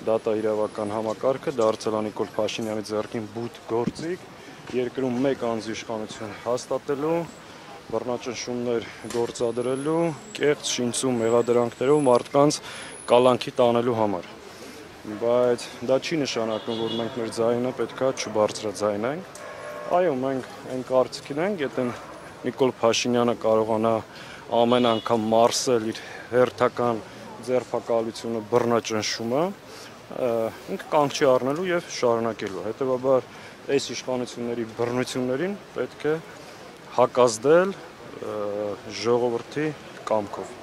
դատաիրավական համակարգը դարձել է Նիկոլ Փաշինյանի ձեռքին բութ գործիք, երկրում մեկ անձի իշխանություն հաստատելու, բռնաճնշումներ գործադրելու, կեղծ շինծու մեղադրանքներով մարդկանց կալանքի տանելու համար։ Բայց դա չի նշանակում, որ մենք մեր ձայնը պետք է չբարձրաձայնենք։ Այո, մենք այն կարծիքին ենք, եթե Նիկոլ Փաշինյանը կարողանա ամեն անգամ մարսել իր հերթական ձերբակալությունը, բռնաճնշումը, ինքը կանգ չի առնելու եւ շարունակելու։ Հետեւաբար այս իշխանությունների բռնություններին պետք է հակազդել ժողովրդի կամքով։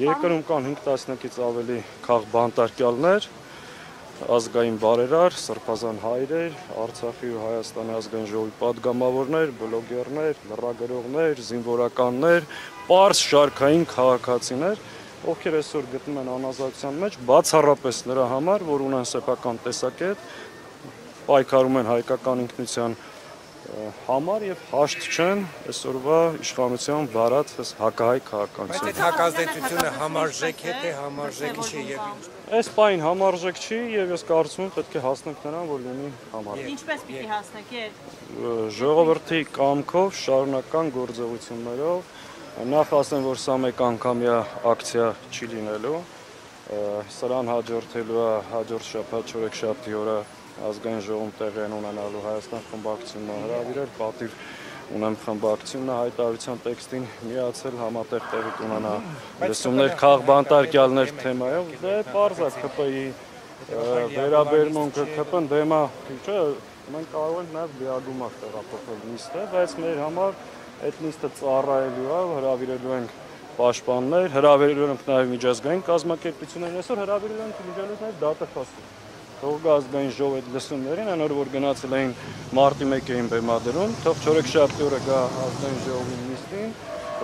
Երկրում կան 5 տասնյակից ավելի քաղբանտարկյալներ, ազգային բարերար, սրբազան հայրեր, Արցախի ու Հայաստանի ազգային ժողովի падգամավորներ, բլոգերներ, լրագրողներ, զինվորականներ, պարզ շարքային քաղաքացիներ, ովքեր այսօր գտնում են անազատության մեջ, բացառապես նրա համար, որ ունեն սեփական տեսակետ, պայքարում են հայկական ինքնության համար եւ հաշտ չեն այսօրվա իշխանության վարած հակահայ քաղաքականություն։ Բայց այդ հակազդեցությունը համարժեք է, թե համարժեք չի եւ այս պայն համարժեք չի եւ ես կարծում եմ պետք է հասնենք նրան, որ լինի համարժեք։ Ինչպես պիտի հասնեք։ Ժողովրդի կամքով, շարունակական գործողություններով, նախ ասեմ, որ սա մեկ անգամյա ակցիա չի լինելու, սրան հաջորդելու է հաջորդ շաբաթ չորեքշաբթի օրը ազգային ժողովում տեղի ունենալու Հայաստան խմբակցությունը հրավիրել, պատիվ ունեմ խմբակցությունը հայտարարության տեքստին միացել, համատեղ տեղի կունենա լսումներ քաղբանտարկյալներ թեմայով, դե պարզ է ԿՊ-ի վերաբերմունքը, ԿՊ-ն դեմ է, չէ, մենք կարող ենք նաև լիագումար տեղափոխել նիստը, բայց մեր համար այդ նիստը ծառայելու է, հրավիրելու ենք պաշտպաններ, հրավիրելու ենք նաև միջազգային կազմակերպություններ, այսօր հրավիրելու ենք միջազգային դատախազներ։ Թող գա ազգային ժողովի այդ լսումներին, այն օր որ գնացել էին մարտի 1-ին բեմադրում, թող չորեքշաբթի օրը գա ազգային ժողովի նիստին,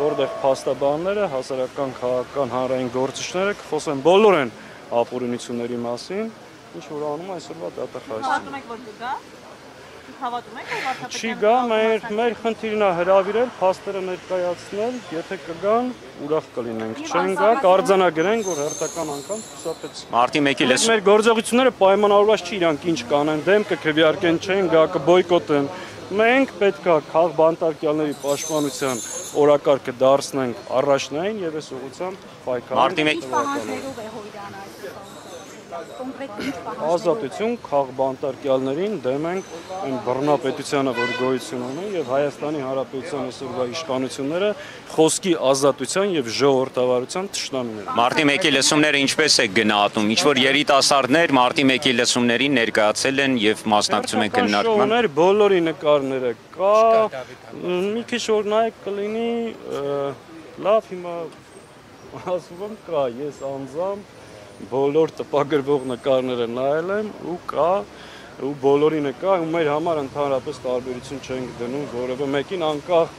որտեղ փաստաբանները, հասարակական քաղաքական հանրային գործիչները կխոսեն բոլորեն ապօրինությունների մասին, ինչ որ անում այսօրվա դատախազը։ Հավատում եք, որ կգա։ Հավատում եք, որ Չի գա, մեր խնդիրն է հրավիրել, փաստերը ներկայացնել, եթե կգան, ուրախ կլինենք, չեն գա, կարձանագրենք, որ հերթական անգամ խուսափեց։ Մարտի 1-ի լսում։ Մեր գործողությունները պայմանավորված չի իրանք ինչ կանեն, դեմ կքվեարկեն, չեն գա, կբոյկոտեն։ Մենք պետք է քաղբանտարկյալների պաշտպանության օրակարգը դարձնենք առաջնային եւ այս ուղղությամբ պայքարենք։ Ազատություն քաղբանտարկյալներին դեմ ենք այն բռնապետությանը, որ գոյություն ունի եւ Հայաստանի Հանրապետության այսօրվա իշխանությունները խոսքի ազատության եւ ժողովրդավարության թշնամիներ։ Մարտի 1-ի լսումները ինչպես է գնահատում, ինչ որ երիտասարդներ մարտի 1-ի լսումներին ներկայացել են եւ մասնակցում են քննարկման։ Բոլորի նկարները կա, մի քիչ որ նայեք կլինի, լավ հիմա ասում եմ կա, ես անձամբ բոլոր տպագրվող նկարները նայել եմ ու կա ու բոլորինը կա ու մեր համար ընդհանրապես տարբերություն չենք դնում որևէ մեկին անկախ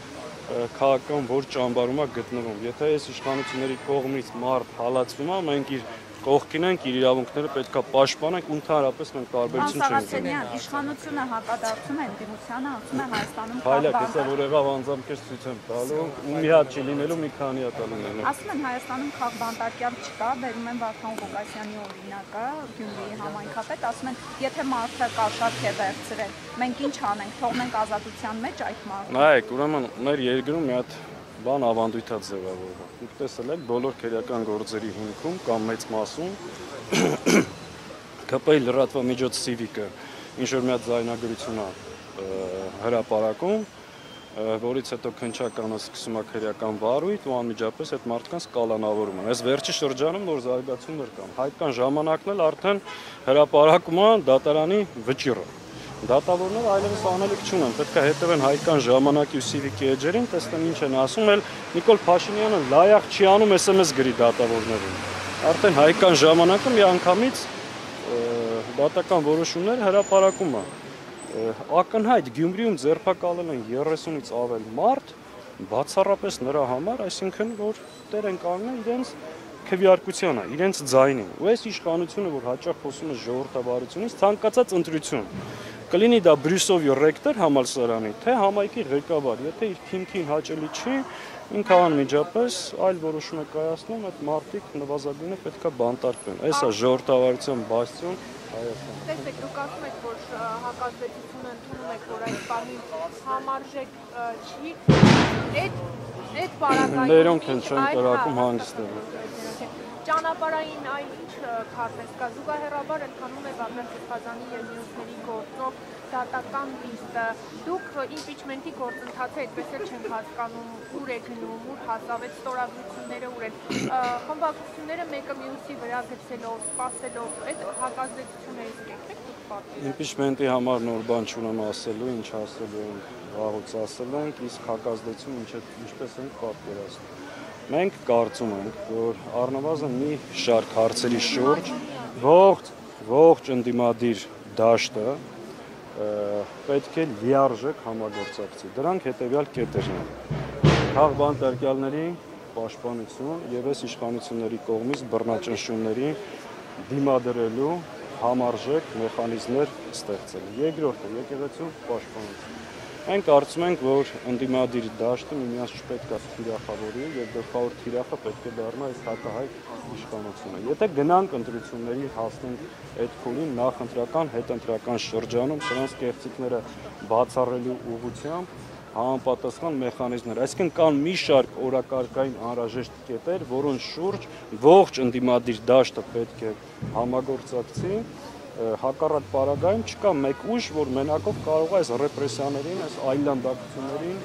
քաղաքական որ ճամբարում է գտնվում եթե այս իշխանությունների կողմից մարդ հալածվում է մենք իր կողքին ենք իր իրավունքները պետքա պաշտպանենք ընդհանրապես մենք տարբերություն չենք դնում իշխանությունը հակադարձում է ընդդիմությանը ասում է Հայաստանում Հայլակ հեսա որ եղավ անձամբ քեզ ցույց եմ տալու ու մի հատ չի լինելու մի քանի հատ լինելու ասում են Հայաստանում քաղբանտարկյալ չկա բերում են Վարդան Ղուկասյանի օրինակը Գյումրիի համայնքապետ ասում են եթե մարդը կաշառք է վերցրել մենք ինչ անենք թողնենք ազատության մեջ այդ մարդը նայեք ուրեմն մեր երկրում մի հատ բան ավանդույթ է ձևավորվում։ Դուք տեսել եք բոլոր քերական գործերի հիմքում կամ մեծ մասում ԿՊ-ի լրատվամիջոց Civic-ը ինչ որ մի հատ ձայնագրություն է հրապարակում, որից հետո քննչականը սկսում է քերական վարույթ ու անմիջապես այդ մարդկանց կալանավորում են։ Այս վերջի շրջանում նոր զարգացումներ կան։ Հայկական ժամանակն էլ արդեն հրապարակում է դատարանի վճիռը։ Դատավորները այլևս անելիք չունեն, պետք է հետևեն հայկական ժամանակի ու Civic-ի էջերին, տեսնեն ինչ են ասում, էլ Նիկոլ Փաշինյանը լայախ չի անում SMS գրի դատավորներին։ Արդեն հայկական ժամանակը մի անգամից դատական որոշումներ հրապարակում է։ Ակնհայտ Գյումրիում ձերբակալել են 30-ից ավել մարդ, բացառապես նրա համար, այսինքն որ տեր են կանգնել իրենց քվեարկությանը, իրենց ձայնին։ Ու այս իշխանությունը, որ հաճախ խոսում է ժողովրդավարությունից, ցանկացած ընտրություն կլինի դա Բրյուսովի ռեկտոր համալսարանի, թե համայնքի ղեկավար, եթե իր քիմքին հաճելի չի, Ինքը անմիջապես այլ որոշում է կայացնում, այդ մարդիկ նվազագույնը պետքա բանտարկվեն։ Այս է ժողովրդավարության բաստիոն Հայաստանը։ Տեսեք, դուք ասում եք, որ հակազդեցությունը ընդունում եք, որ այս բանի համարժեք չի, այդ պարագայում Ներոնք են չեն կրակում հանգստերը։ Ճանապարհային այլ ինչ քարտեզ կա, զուգահեռաբար ընթանում է Բաղդադ Սրբազանի եւ մյուսների գործով դատական լիստը։ Դուք իմպիչմենտի գործընթացը այդպես էլ չենք հասկանում, ուր է գնում, ուր հասավ, այդ ստորագրությունները ուր են։ Խմբակցությունները մեկը մյուսի վրա գցելով, սպասելով, այդ հակազդեցություններից կեք դուք պատվիրել։ Իմպիչմենտի համար նոր բան չունեմ ասելու, ինչ ասելու ենք, վաղուց ասել ենք, իսկ հակազդեցություն ինչպես ենք պատկերացնում։ Մենք կարծում ենք, որ առնվազն մի շարք հարցերի շուրջ ողջ ընդդիմադիր դաշտը պետք է լիարժեք համագործակցի։ Դրանք հետևյալ կետերն են. քաղբանտարկյալների պաշտպանություն եւ այս իշխանությունների կողմից բռնաճնշումների դիմադրելու համարժեք մեխանիզմներ ստեղծել։ Երկրորդը եկեղեցու պաշտպանություն։ Մենք կարծում ենք, որ ընդդիմադիր դաշտը միմյանց չպետք է թիրախավորի եւ գլխավոր թիրախը պետք է դառնա այս հակահայ իշխանությունը։ Եթե գնանք ընտրությունների հասնենք այդ փուլին նախընտրական, հետընտրական շրջանում, սրանց կեղծիքները բացառելու ուղղությամբ համապատասխան մեխանիզմներ, այսինքն կան մի շարք օրակարգային անհրաժեշտ կետեր, որոնց շուրջ ողջ ընդդիմադիր դաշտը պետք է համագործակցի։ Հակառակ պարագայում չկա մեկ ուժ, որ մենակով կարող է այս ռեպրեսիաներին, այս այլանդակություններին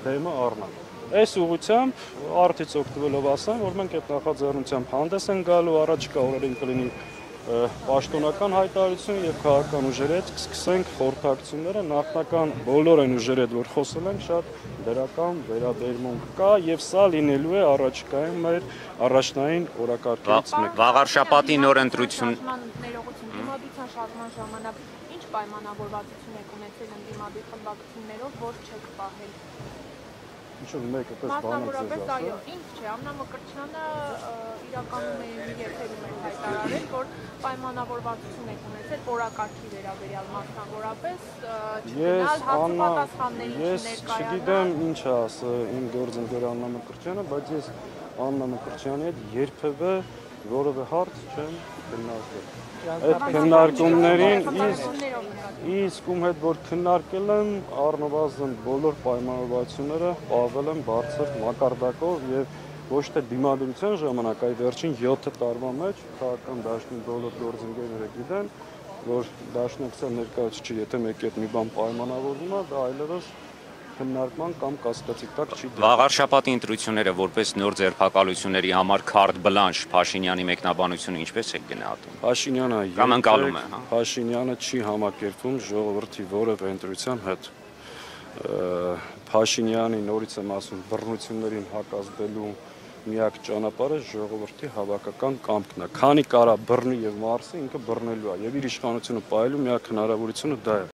դեմը առնել։ Այս ուղղությամբ արդից օգտվելով ասեմ, որ մենք այդ նախաձեռնությամբ հանդես են գալու, առաջիկա օրերին կլինի պաշտոնական հայտարարություն եւ քաղաքական ուժերի հետ կսկսենք խորհրդակցությունները, նախնական բոլոր այն ուժերի հետ, որ խոսել ենք, շատ դրական վերաբերմունք կա եւ սա լինելու է առաջիկայում մեր առաջնային օրակարգերից մեկը։ Վաղարշապատի նոր ընտրություն Դիմադրության շարժման ժամանակ ինչ պայմանավորվածություն եք ունեցել ընդդիմադիր խմբակցություններով, որ չեք պահել։ Ինչ-որ մեկը պես բան Մասնավորապես, այո, ինչ չէ, Ամնա Մկրտչյանը իրականում է եթերում է հայտարարել, որ պայմանավորվածություն եք ունեցել օրակարգի վերաբերյալ մասնավորապես, չգնալ հարցապատասխանների չներկայանալ։ Ես չգիտեմ ինչ է ասել իմ գործընկեր Ամնա Մկրտչյանը, բայց ես Ամնա Մկրտչյանի հետ երբևէ որևէ հարց չեմ քննարկել։ Այդ քննարկումներին իսկ ում հետ որ քննարկել եմ, առնվազն բոլոր պայմանավորվածությունները պահվել են բարձր մակարդակով եւ ոչ թե դիմադրության ժամանակ, այլ վերջին 7 տարվա մեջ քաղաքական դաշտի բոլոր գործընկերները գիտեն, որ դաշնակցել ներկայացուցիչ, եթե մեկի հետ մի բան պայմանավորվում է, դա այլևս քննարկման կամ կասկածի տակ չի դրվում։ Վաղարշապատի ընտրությունները որպես նոր ձերբակալությունների համար քարտ բլանշ Փաշինյանի մեկնաբանությունը ինչպես եք գնահատում։ Փաշինյանը չի համակերպվում ժողովրդի որևէ ընտրության հետ։ Փաշինյանի նորից եմ ասում բռնություններին հակազդելու միակ ճանապարհը ժողովրդի հավաքական կամքն է։ Քանի կարա բռնի եւ մարսի, ինքը բռնելու է եւ իր իշխանությունը պահելու միակ հնարավորությունը դա է։